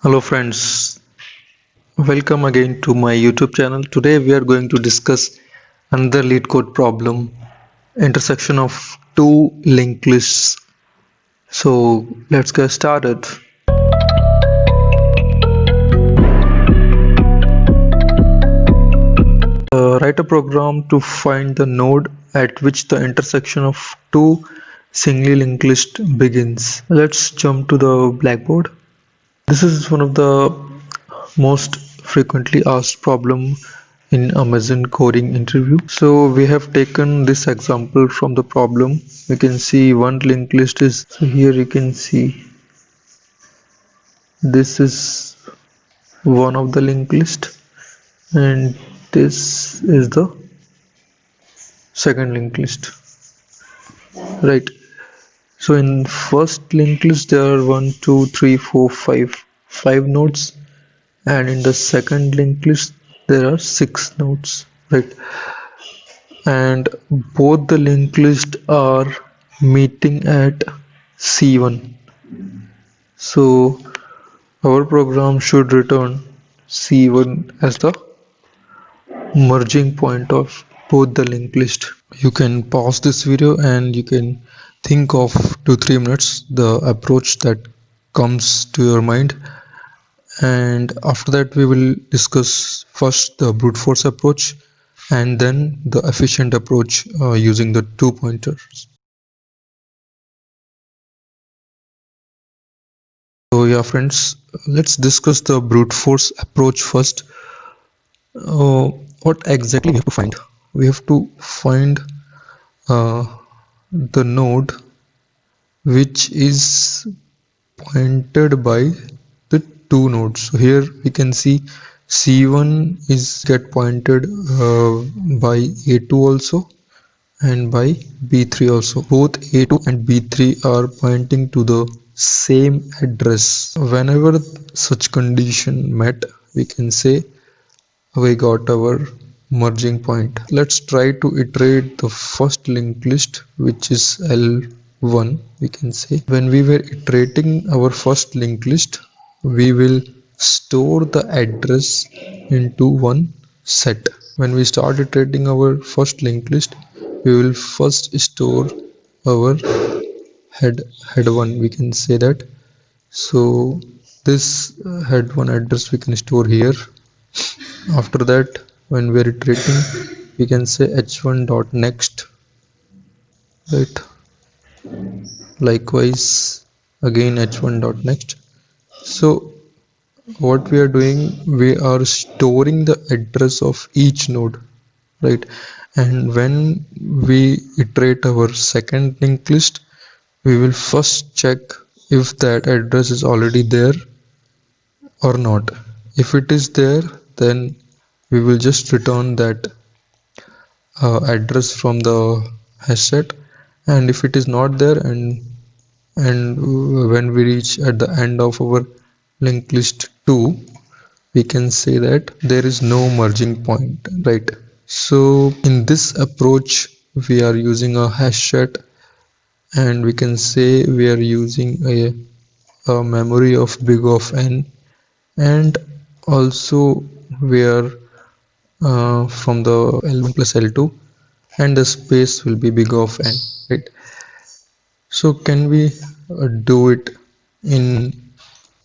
Hello friends, welcome again to my YouTube channel. Today we are going to discuss another lead code problem, intersection of two linked lists. So let's get started. Write a program to find the node at which the intersection of two singly linked lists begins. Let's jump to the blackboard. This is one of the most frequently asked problem in Amazon coding interview. So we have taken this example from the problem. You can see one linked list is, so here you can see this is one of the linked list and this is the second linked list, right? So in first linked list there are 5 nodes, and in the second linked list there are 6 nodes, right? And both the linked lists are meeting at C1. So our program should return C1 as the merging point of both the linked list. You can pause this video and you can think of 2-3 minutes the approach that comes to your mind, and after that we will discuss first the brute force approach and then the efficient approach using the two pointers. So yeah friends, let's discuss the brute force approach first. uh, what exactly we have to find? We have to find uh, the node which is pointed by the two nodes. So here we can see C1 is get pointed by A2 also and by B3 also. Both A2 and B3 are pointing to the same address. Whenever such condition met, we can say we got our merging point. Let's try to iterate the first linked list, which is L1. We can say when we were iterating our first linked list, we will store the address into one set. When we start iterating our first linked list, we will first store our head one. We can say that. So this head one address we can store here. After that, when we are iterating, we can say h1 dot next, right? Likewise again h1 dot next. So what we are doing, we are storing the address of each node, right? And when we iterate our second linked list, we will first check if that address is already there or not. If it is there, then we will just return that address from the hash set, and if it is not there, and when we reach at the end of our linked list 2, we can say that there is no merging point, right? So in this approach we are using a hash set, and we can say we are using a memory of big of n, and also we are from the L1 plus L2, and the space will be big of n, right? So can we do it in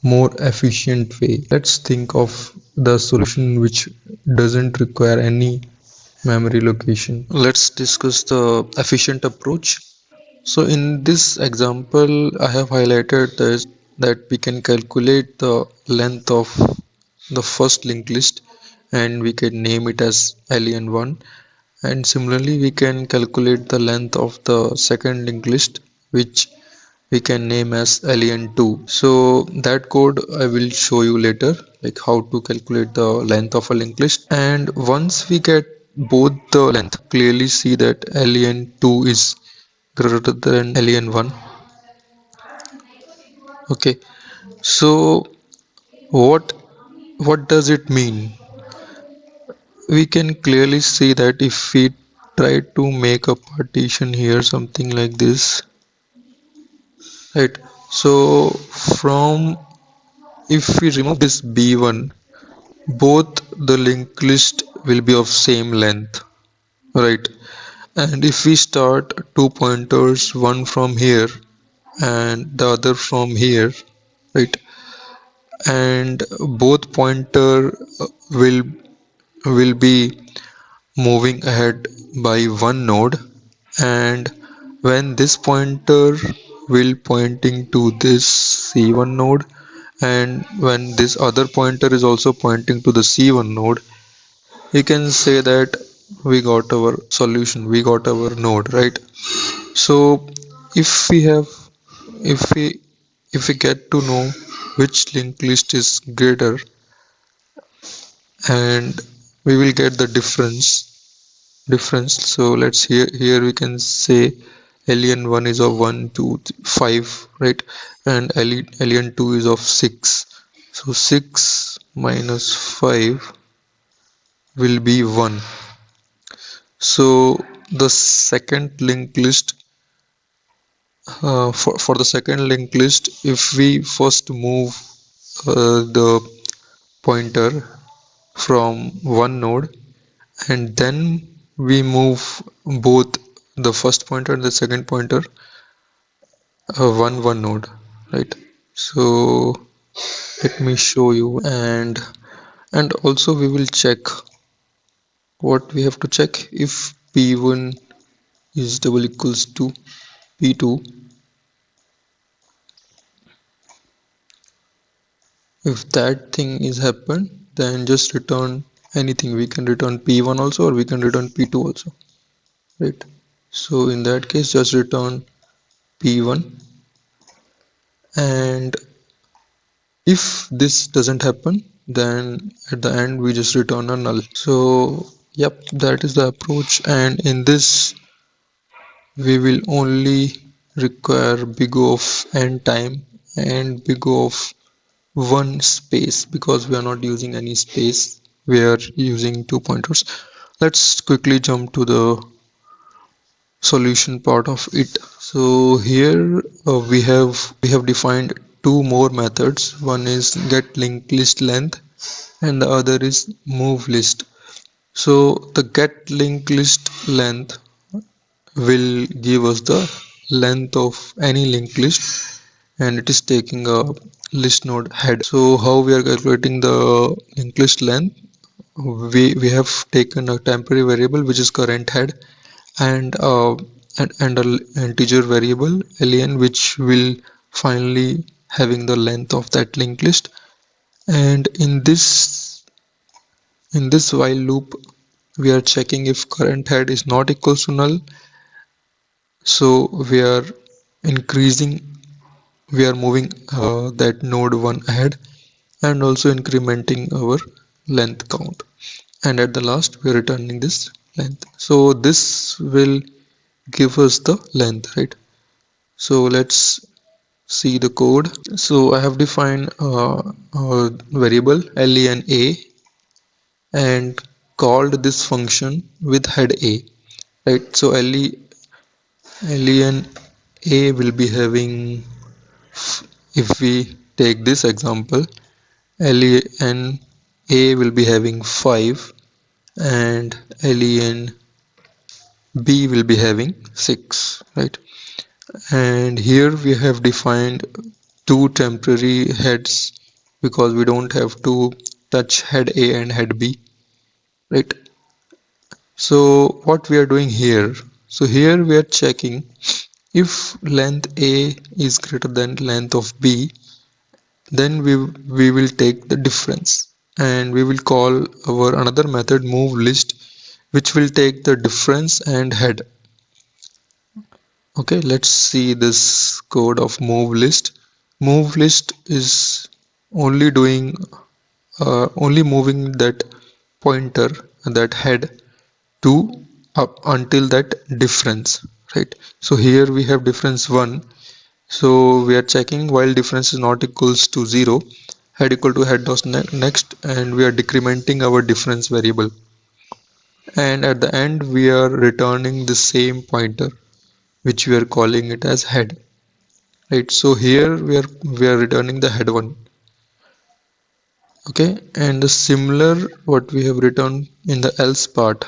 more efficient way? Let's think of the solution which doesn't require any memory location. Let's discuss the efficient approach. So in this example I have highlighted this, that we can calculate the length of the first linked list and we can name it as len1, and similarly we can calculate the length of the second linked list, which we can name as len2. So that code I will show you later, like how to calculate the length of a linked list. And once we get both the length, clearly see that len2 is greater than len1. Okay, so what does it mean? We can clearly see that if we try to make a partition here, something like this, right? So from if we remove this b1, both the linked list will be of same length, right? And if we start two pointers, one from here and the other from here, right, and both pointer will will be moving ahead by one node, and when this pointer will pointing to this C1 node, and when this other pointer is also pointing to the C1 node, we can say that we got our solution, we got our node, right? So if we have if we if we get to know which linked list is greater, and we will get the difference. So let's here we can say alien 1 is of 1 2 5, right, and alien 2 is of 6. So 6 minus 5 will be 1. So the second linked list, for the second linked list, if we first move the pointer from one node, and then we move both the first pointer and the second pointer one node, right? So let me show you, and also we will check what we have to check. If p1 is double equals to p2, if that thing is happened, then just return anything. We can return p1 also, or we can return p2 also, right? So in that case, just return p1, and if this doesn't happen, then at the end we just return a null. So yep, that is the approach, and in this we will only require big O of n time and big O of one space, because we are not using any space, we are using two pointers. Let's quickly jump to the solution part of it. So here we have defined two more methods. One is get linked list length and the other is move list. So the get linked list length will give us the length of any linked list, and it is taking a list node head. So how we are calculating the linked list length? We have taken a temporary variable which is current head, and and an integer variable alien which will finally having the length of that linked list. And in this while loop, we are checking if current head is not equals to null, so we are increasing, we are moving that node 1 ahead, and also incrementing our length count, and at the last we are returning this length. So this will give us the length, right? So let's see the code. So I have defined a variable len a and called this function with head a, right? So len a will be having, if we take this example, len a will be having 5 and len b will be having 6, right? And here we have defined two temporary heads, because we don't have to touch head A and head B, right? So what we are doing here, so here we are checking if length A is greater than length of B, then we will take the difference, and we will call our another method move list, which will take the difference and head. Okay, let's see this code of move list. Move list is only doing only moving that pointer, that head, to up until that difference, right? So here we have difference 1, so we are checking while difference is not equals to 0, head equal to head dot next, and we are decrementing our difference variable, and at the end we are returning the same pointer which we are calling it as head, right? So here we are returning the head one, Okay, and the similar what we have written in the else part.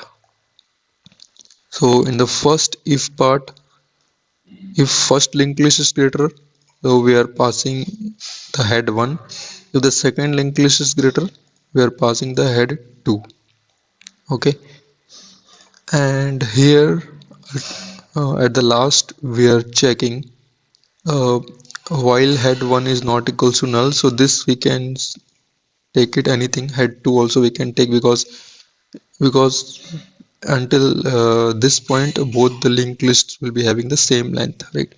So in the first if part, if first linked list is greater, so we are passing the head 1. If the second linked list is greater, we are passing the head 2. Okay, and here at the last we are checking uh, while head 1 is not equals to null, so this we can take it anything. Head 2 also we can take, because until this point both the linked lists will be having the same length, right?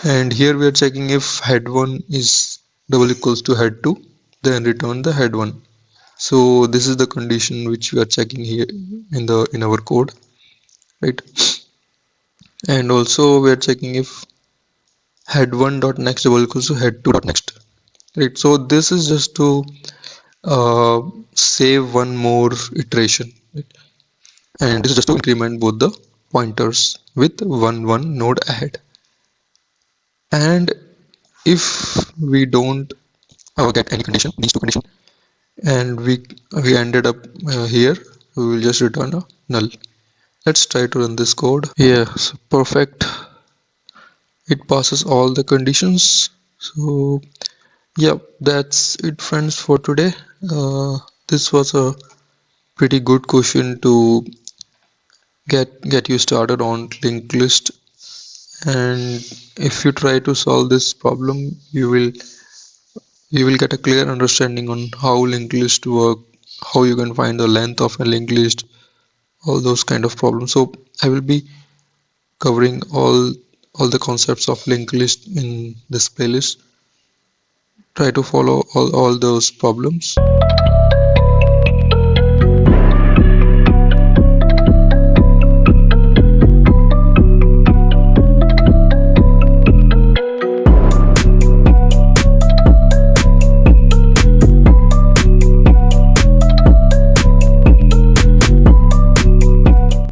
And here we are checking if head 1 is double equals to head 2, then return the head 1. So this is the condition which we are checking here in our code, right? And also we are checking if head 1 dot next double equals to head 2 dot next, right? So this is just to uh, save one more iteration, right? And this is just to increment both the pointers with one node ahead. And if we don't get any condition, these two condition, and we ended up here, we will just return a null. Let's try to run this code. Yes, perfect. It passes all the conditions. So yeah, that's it friends for today. This was a pretty good question to get you started on linked list. And if you try to solve this problem, you will get a clear understanding on how linked list work, how you can find the length of a linked list, all those kind of problems. So I will be covering all the concepts of linked list in this playlist. Try to follow all those problems.